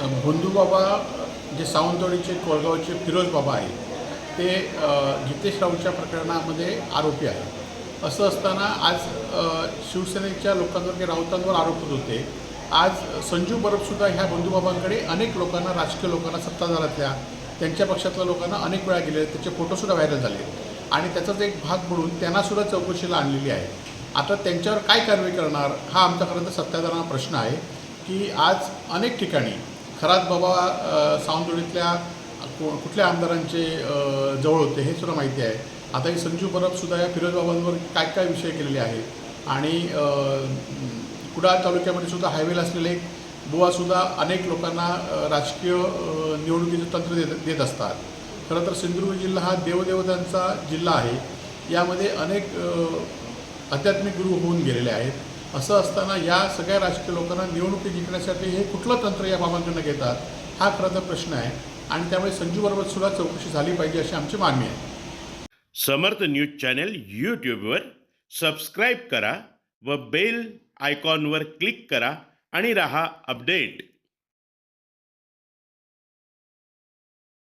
भोंदूबाबा जे सावंतवाडीचे कोळगावचे फिरोज बाबा आहेत ते जितेश राऊतच्या प्रकरणामध्ये आरोपी आहेत. असं असताना आज शिवसेनेच्या लोकांवर की राऊतांवर आरोप होत होते. आज संजू परबसुद्धा ह्या बंधुबाबांकडे अनेक लोकांना, राजकीय लोकांना, सत्ताधाऱ्यातल्या त्यांच्या पक्षातल्या लोकांना अनेक वेळा गेले, त्याचे फोटोसुद्धा व्हायरल झाले आणि त्याचाच एक भाग म्हणून त्यांनासुद्धा चौकशीला आणलेली आहे. आता त्यांच्यावर काय कारवाई करणार हा आमचा खरं तर सत्ताधाऱ्यांना प्रश्न आहे की आज अनेक ठिकाणी खरात बाबा सावंतवाडीतल्या कुठल्या आमदारांचे जवळ होते हे सुद्धा माहिती आहे. आता ही संजू परबसुद्धा या फिरोज बाबांवर काय काय विषय केलेले आहेत आणि कुडाळ तालुक्यामध्ये सुद्धा हायवेला असलेले एक बुवासुद्धा अनेक लोकांना राजकीय निवडणुकीचं तंत्र देत असतात. खरं तर सिंधुदुर्ग जिल्हा हा देवदेवतांचा जिल्हा आहे. यामध्ये अनेक आध्यात्मिक गुरु होऊन गेलेले आहेत. असं असताना या सगळ्या राजकीय लोकांना निवडणुकी जिंकण्यासाठी हे कुठलं तंत्र या बाबांकडून घेतात हा खरं तर प्रश्न आहे आणि त्यामुळे संजू बरोबरसुद्धा चौकशी झाली पाहिजे अशी आमची मागणी आहे. समर्थ न्यूज चॅनल यूट्यूबवर सबस्क्राईब करा व बेल आयकॉनवर क्लिक करा आणि रहा अपडेट.